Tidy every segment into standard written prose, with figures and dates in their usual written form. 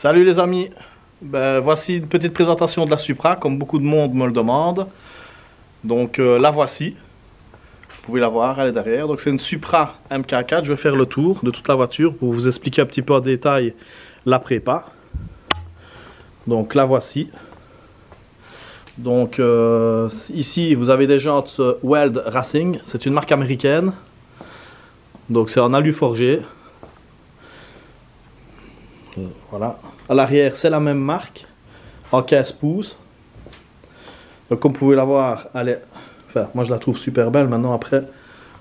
Salut les amis, voici une petite présentation de la Supra, comme beaucoup de monde me le demande. Donc la voici, vous pouvez la voir, elle est derrière. Donc c'est une Supra MK4, je vais faire le tour de toute la voiture pour vous expliquer un petit peu en détail la prépa. Donc la voici. Donc ici vous avez des jantes Weld Racing, c'est une marque américaine. Donc c'est en alu forgé. Voilà. À l'arrière, c'est la même marque, en 15 pouces. Donc, comme vous pouvez la voir, elle est... enfin, moi je la trouve super belle. Maintenant, après,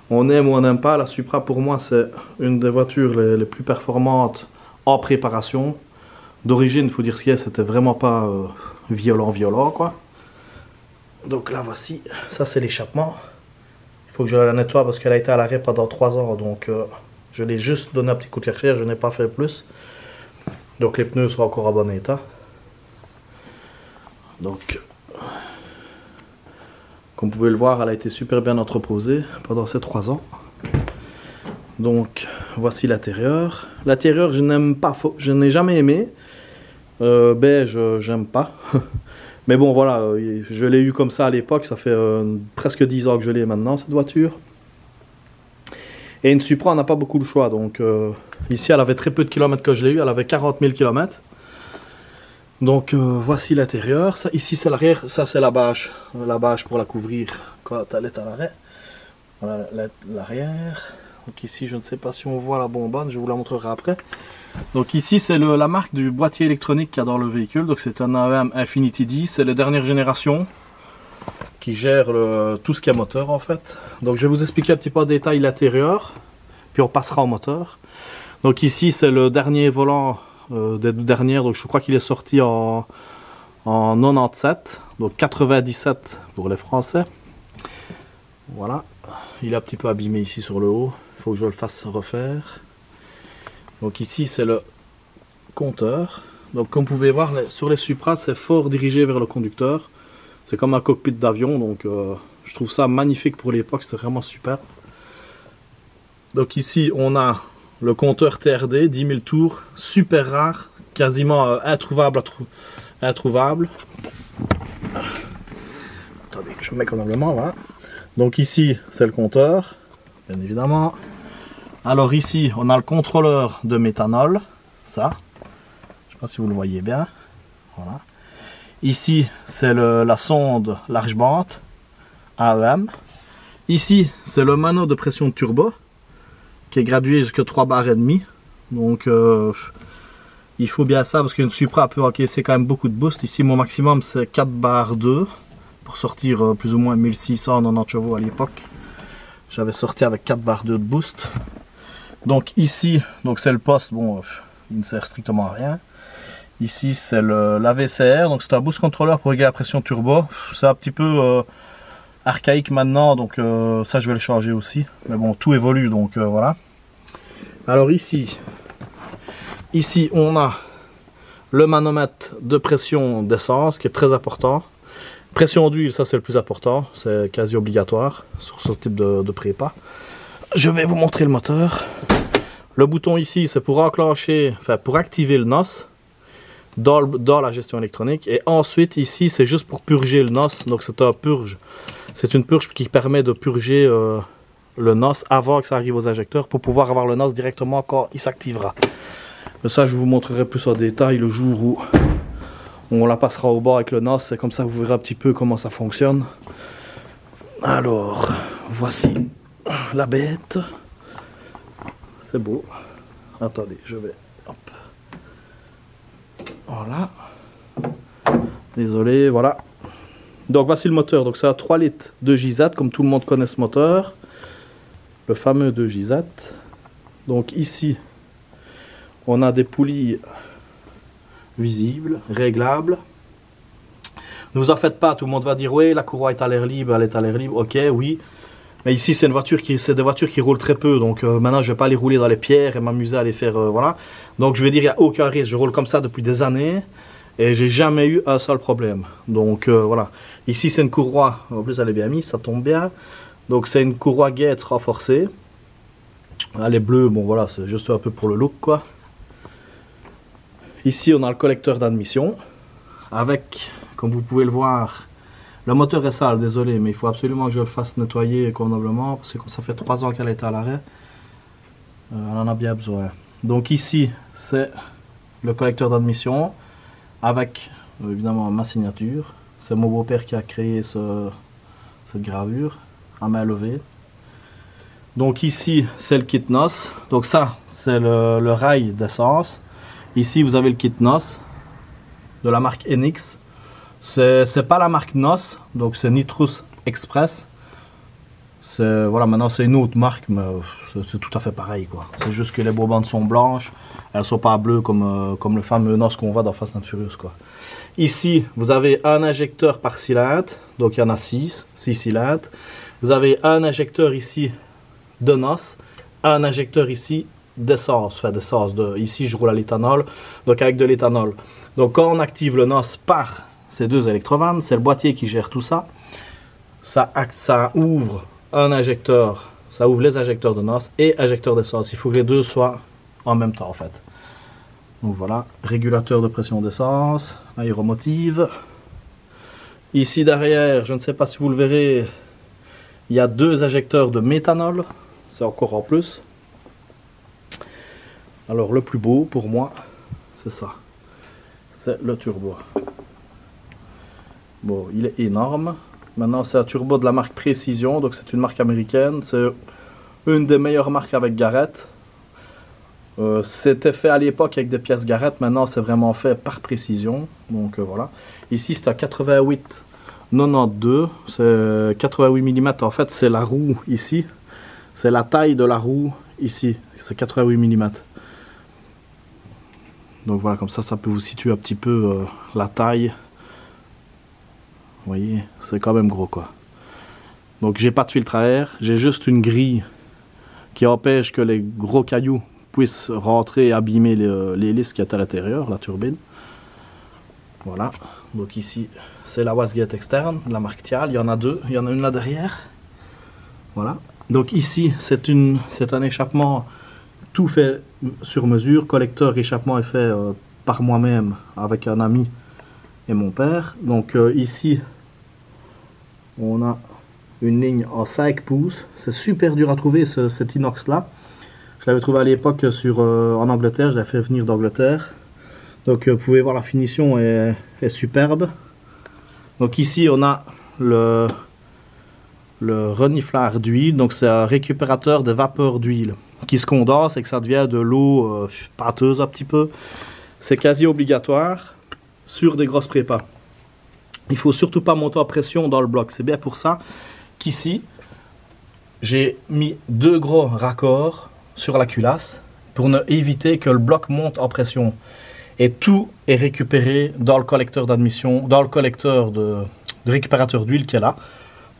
on aime ou on n'aime pas. La Supra, pour moi, c'est une des voitures les plus performantes en préparation. D'origine, il faut dire ce qu'il y a, c'était vraiment pas violent, quoi. Donc là, voici. Ça, c'est l'échappement. Il faut que je la nettoie parce qu'elle a été à l'arrêt pendant 3 ans. Donc, je l'ai juste donné un petit coup de chercheur, je n'ai pas fait plus. Donc les pneus sont encore en bon état. Donc, comme vous pouvez le voir, elle a été super bien entreposée pendant ces 3 ans. Donc, voici l'intérieur. L'intérieur, je n'aime pas, je n'ai jamais aimé. Beige, j'aime pas. Mais bon, voilà, je l'ai eu comme ça à l'époque. Ça fait presque 10 ans que je l'ai maintenant, cette voiture. Et une Supra, on n'a pas beaucoup de choix. Donc ici, elle avait très peu de kilomètres que je l'ai eu. Elle avait 40 000 km. Donc voici l'intérieur. Ici, c'est l'arrière. Ça, c'est la bâche. La bâche pour la couvrir quand elle est à l'arrêt. Voilà l'arrière. Donc ici, je ne sais pas si on voit la bonbonne. Je vous la montrerai après. Donc ici, c'est la marque du boîtier électronique qu'il y a dans le véhicule. Donc c'est un AEM Infinity 10. C'est la dernière génération qui gère tout ce qui est moteur en fait. Donc je vais vous expliquer un petit peu en détail l'intérieur, puis on passera au moteur. Donc ici c'est le dernier volant des deux dernières, donc je crois qu'il est sorti en 97, donc 97 pour les Français. Voilà, il est un petit peu abîmé ici sur le haut, il faut que je le fasse refaire. Donc ici c'est le compteur. Donc comme vous pouvez voir sur les Supra, c'est fort dirigé vers le conducteur. C'est comme un cockpit d'avion, donc je trouve ça magnifique pour l'époque, c'est vraiment super. Donc ici, on a le compteur TRD, 10 000 tours, super rare, quasiment introuvable. Attendez, je mets convenablement, voilà. Donc ici, c'est le compteur, bien évidemment. Alors ici, on a le contrôleur de méthanol, ça. Je ne sais pas si vous le voyez bien, voilà. Ici, c'est la sonde large bande AEM. Ici, c'est le mano de pression de turbo qui est gradué jusqu'à 3 bar et demi. Donc, il faut bien ça parce qu'une Supra peut encaisser quand même beaucoup de boost. Ici, mon maximum, c'est 4 bar 2 pour sortir plus ou moins 1690 chevaux à l'époque. J'avais sorti avec 4 bar 2 de boost. Donc ici, c'est le poste. Bon, il ne sert strictement à rien. Ici, c'est la VCR, donc c'est un boost controller pour régler la pression turbo. C'est un petit peu archaïque maintenant, donc ça je vais le changer aussi. Mais bon, tout évolue, donc voilà. Alors ici, on a le manomètre de pression d'essence qui est très important. Pression d'huile, ça c'est le plus important, c'est quasi obligatoire sur ce type de prépa. Je vais vous montrer le moteur. Le bouton ici, c'est pour enclencher, enfin pour activer le NOS. Dans la gestion électronique, et ensuite ici c'est juste pour purger le NOS, donc c'est un purge, c'est une purge qui permet de purger le NOS avant que ça arrive aux injecteurs pour pouvoir avoir le NOS directement quand il s'activera. Mais ça je vous montrerai plus en détail le jour où on la passera au bord avec le NOS, c'est comme ça que vous verrez un petit peu comment ça fonctionne. Alors voici la bête, c'est beau. Attendez, je vais hop. Voilà. Désolé, voilà. Donc voici le moteur. Donc c'est un 3 litres de JZ, comme tout le monde connaît ce moteur. Le fameux de JZ. Donc ici, on a des poulies visibles, réglables. Ne vous en faites pas, tout le monde va dire oui, la courroie est à l'air libre, elle est à l'air libre. Ok, oui. Mais ici, c'est des voitures qui roulent très peu. Donc maintenant, je ne vais pas les rouler dans les pierres et m'amuser à les faire. Voilà. Donc je vais dire, il n'y a aucun risque. Je roule comme ça depuis des années et j'ai jamais eu un seul problème. Donc voilà. Ici, c'est une courroie. En plus, elle est bien mise, ça tombe bien. Donc c'est une courroie Gates renforcée. Elle est bleue. Bon voilà, c'est juste un peu pour le look quoi. ici on a le collecteur d'admission avec, comme vous pouvez le voir, le moteur est sale, désolé, mais il faut absolument que je le fasse nettoyer convenablement parce que ça fait 3 ans qu'elle est à l'arrêt. Elle en a bien besoin. Donc ici c'est le collecteur d'admission avec évidemment ma signature. C'est mon beau-père qui a créé cette gravure à main levée. Donc ici c'est le kit NOS. Donc ça c'est le rail d'essence. Ici vous avez le kit NOS de la marque NX. C'est pas la marque NOS, donc c'est Nitrous Express. Voilà, maintenant c'est une autre marque, mais c'est tout à fait pareil quoi. C'est juste que les bobandes sont blanches, elles sont pas bleues comme le fameux NOS qu'on voit dans Fast and Furious quoi. Ici vous avez un injecteur par cylindre, donc il y en a 6 cylindres. Vous avez un injecteur ici de NOS, un injecteur ici d'essence, ici je roule à l'éthanol, donc avec de l'éthanol. Donc quand on active le NOS par ces deux électrovannes, c'est le boîtier qui gère tout ça. Ça ouvre un injecteur, ça ouvre les injecteurs de NOS et injecteur d'essence. Il faut que les deux soient en même temps en fait. Donc voilà, régulateur de pression d'essence, aéromotive. Ici derrière, je ne sais pas si vous le verrez, il y a deux injecteurs de méthanol. C'est encore en plus. Alors le plus beau pour moi, c'est ça. C'est le turbo. Bon, il est énorme. Maintenant, c'est un turbo de la marque Précision, donc c'est une marque américaine. C'est une des meilleures marques avec Garrett. C'était fait à l'époque avec des pièces Garrett. Maintenant, c'est vraiment fait par Précision. Donc voilà. Ici, c'est un 88-92. C'est 88 mm. En fait, c'est la roue ici. C'est la taille de la roue ici. C'est 88 mm. Donc voilà, comme ça peut vous situer un petit peu la taille. Vous voyez, c'est quand même gros quoi. Donc j'ai pas de filtre à air, j'ai juste une grille qui empêche que les gros cailloux puissent rentrer et abîmer l'hélice qui est à l'intérieur, la turbine. Voilà, donc ici c'est la wastegate externe, la marque Thial, il y en a deux, il y en a une là derrière. Voilà, donc ici c'est un échappement tout fait sur mesure, collecteur échappement est fait par moi-même avec un ami et mon père. Donc ici on a une ligne en 5 pouces. C'est super dur à trouver cet inox là. Je l'avais trouvé à l'époque en Angleterre, je l'avais fait venir d'Angleterre. Donc vous pouvez voir la finition est superbe. Donc ici on a le reniflard d'huile. Donc c'est un récupérateur de vapeur d'huile qui se condense et que ça devient de l'eau pâteuse un petit peu. C'est quasi obligatoire sur des grosses prépas. Il faut surtout pas monter en pression dans le bloc. C'est bien pour ça qu'ici, j'ai mis deux gros raccords sur la culasse pour ne éviter que le bloc monte en pression. Et tout est récupéré dans le collecteur d'admission, dans le collecteur de récupérateur d'huile qui est là.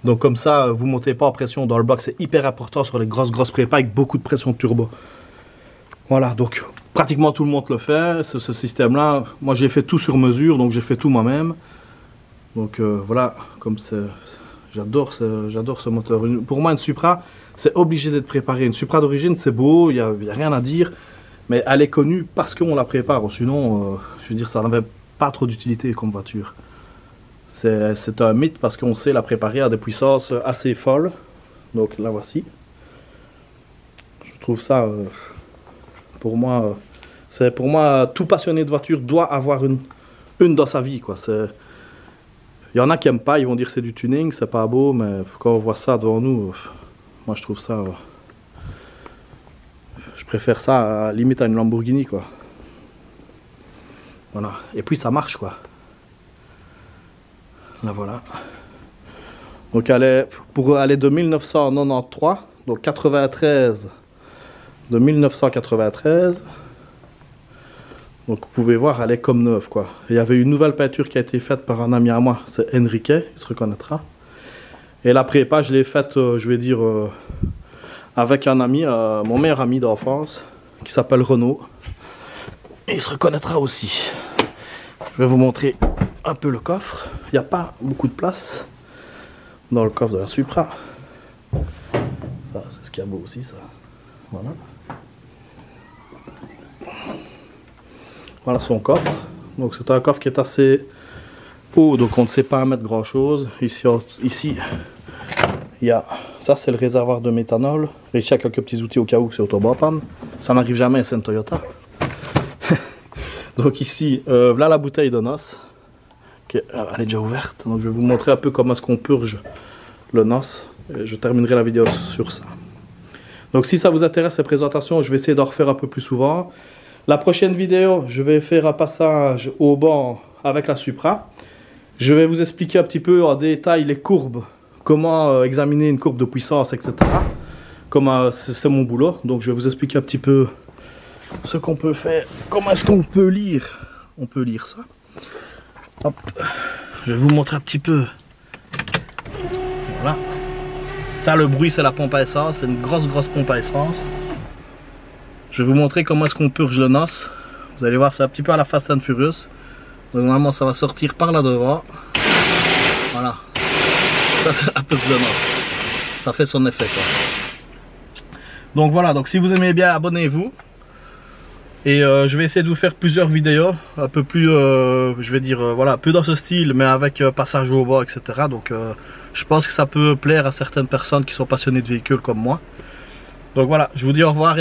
Donc comme ça, vous ne montez pas en pression dans le bloc. C'est hyper important sur les grosses prépas avec beaucoup de pression de turbo. Voilà, donc pratiquement tout le monde le fait, ce système-là. Moi, j'ai fait tout sur mesure, donc j'ai fait tout moi-même. Donc voilà, comme c'est, j'adore ce moteur. Pour moi, une Supra, c'est obligé d'être préparé. Une Supra d'origine, c'est beau, il n'y a rien à dire, mais elle est connue parce qu'on la prépare. Sinon, je veux dire, ça n'avait pas trop d'utilité comme voiture. C'est un mythe parce qu'on sait la préparer à des puissances assez folles. Donc la voici. Je trouve ça, pour moi, tout passionné de voiture doit avoir une dans sa vie, quoi. Il y en a qui n'aiment pas, ils vont dire c'est du tuning, c'est pas beau, mais quand on voit ça devant nous, moi je trouve ça... je préfère ça à, limite à une Lamborghini, quoi. Voilà, et puis ça marche, quoi. Là voilà. Donc pour aller de 1993, donc 93, de 1993... Donc vous pouvez voir, elle est comme neuve, quoi. Il y avait une nouvelle peinture qui a été faite par un ami à moi, c'est Enrique, il se reconnaîtra. Et la prépa, je l'ai faite, je vais dire, avec un ami, mon meilleur ami d'enfance, qui s'appelle Renaud. Et il se reconnaîtra aussi. Je vais vous montrer un peu le coffre. Il n'y a pas beaucoup de place dans le coffre de la Supra. Ça, c'est ce qu'il y a beau aussi, ça. Voilà. Voilà son coffre. Donc c'est un coffre qui est assez haut, donc on ne sait pas mettre grand chose. Ici il y a, ça c'est le réservoir de méthanol. Ici il y a quelques petits outils au cas où c'est auto en panne. Ça n'arrive jamais, c'est une Toyota. Donc ici, voilà la bouteille de NOS. Elle est déjà ouverte. Donc je vais vous montrer un peu comment est-ce qu'on purge le NOS. Et je terminerai la vidéo sur ça. Donc si ça vous intéresse ces présentations, je vais essayer d'en refaire un peu plus souvent. La prochaine vidéo, je vais faire un passage au banc avec la Supra. Je vais vous expliquer un petit peu en détail les courbes, comment examiner une courbe de puissance, etc. Comment c'est mon boulot. Donc je vais vous expliquer un petit peu ce qu'on peut faire, comment est-ce qu'on peut lire. On peut lire ça. Hop. Je vais vous montrer un petit peu. Voilà. Ça, le bruit, c'est la pompe à essence. C'est une grosse pompe à essence. Je vais vous montrer comment est-ce qu'on purge le NOS. Vous allez voir, c'est un petit peu à la Fast and Furious. Donc normalement, ça va sortir par là devant. Voilà. Ça, c'est un peu de NOS. Ça fait son effet, quoi. Donc voilà, donc si vous aimez bien, abonnez-vous. Et je vais essayer de vous faire plusieurs vidéos, un peu plus, je vais dire, voilà, peu dans ce style, mais avec passage au bas, etc. Donc je pense que ça peut plaire à certaines personnes qui sont passionnées de véhicules comme moi. Donc voilà, je vous dis au revoir.